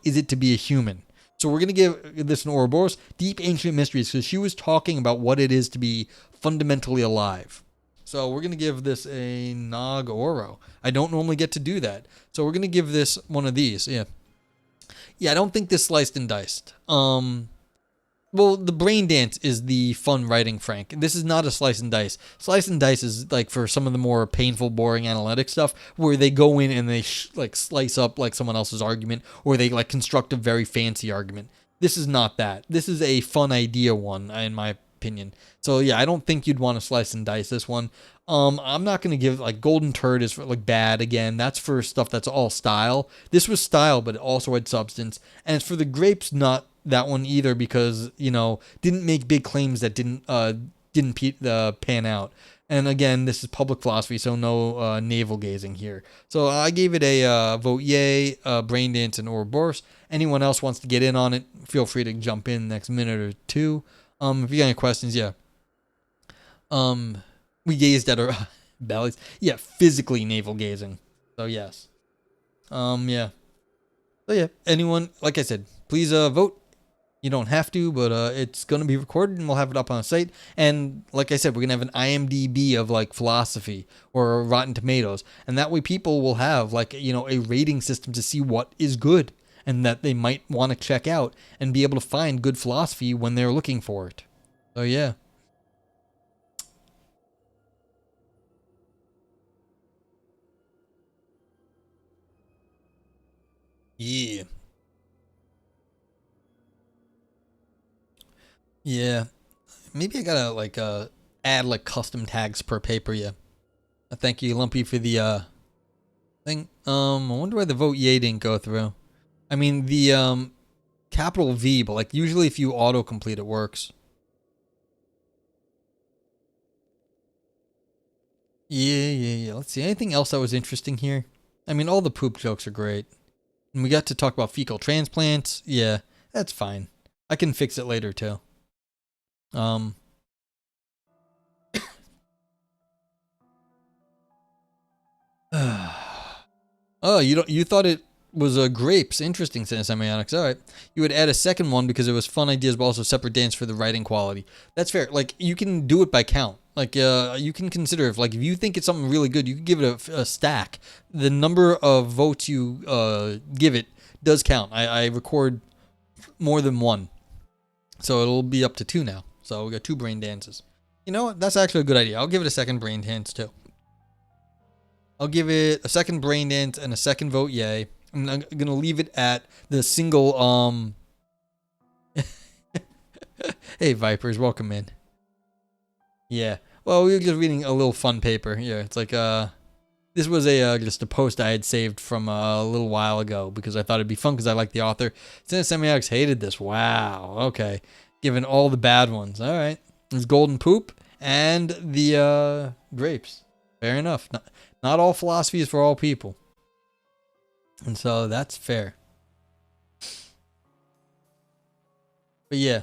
is it to be a human. So we're gonna give this an Ouroboros, deep ancient mysteries, because she was talking about what it is to be fundamentally alive. So we're gonna give this a Nog Oro. I don't normally get to do that, so we're gonna give this one of these. Yeah, I don't think this sliced and diced. Well, the brain dance is the fun writing, Frank. This is not a slice and dice. Slice and dice is like for some of the more painful, boring analytic stuff, where they go in and they like slice up like someone else's argument, or they like construct a very fancy argument. This is not that. This is a fun idea one, in my opinion. So yeah, I don't think you'd want to slice and dice this one. I'm not gonna give like Golden Turd is for like bad again. That's for stuff that's all style. This was style, but it also had substance. And it's for the grapes, not that one either, because didn't make big claims that didn't pan out. And again, this is public philosophy, so no navel gazing here. So I gave it a vote yay, brain dance, and Ouroboros. Anyone else wants to get in on it, feel free to jump in next minute or two. If you got any questions, yeah. We gazed at our bellies. Yeah, physically navel gazing. So yes. Yeah. So yeah, anyone, like I said, please vote. You don't have to, but it's going to be recorded and we'll have it up on the site. And like I said, we're going to have an IMDb of like philosophy or Rotten Tomatoes. And that way people will have like, a rating system to see what is good and that they might want to check out and be able to find good philosophy when they're looking for it. So yeah. Yeah. Yeah. Maybe I gotta like add like custom tags per paper, yeah. Thank you, Lumpy, for the thing. I wonder why the vote yay didn't go through. I mean the capital V, but like usually if you autocomplete it works. Yeah. Let's see. Anything else that was interesting here? I mean, all the poop jokes are great. And we got to talk about fecal transplants. Yeah, that's fine. I can fix it later too. Um. Oh, you thought it was grapes. Interesting, says Semiotics. All right. You would add a second one because it was fun ideas, but also separate dance for the writing quality. That's fair. Like, you can do it by count. Like, you can consider if you think it's something really good, you can give it a stack. The number of votes you give it does count. I record more than one, so it'll be up to 2 now. So we got 2 brain dances. You know what? That's actually a good idea. I'll give it a second brain dance too. I'll give it a second brain dance and a second vote yay. I'm gonna leave it at the single Hey Vipers, welcome in. Yeah. Well, we were just reading a little fun paper. Yeah, it's like this was a just a post I had saved from a little while ago because I thought it'd be fun because I like the author. Since Semiotics hated this. Wow. Okay. Given all the bad ones. All right. There's golden poop and the grapes. Fair enough. Not all philosophy is for all people. And so that's fair. But yeah,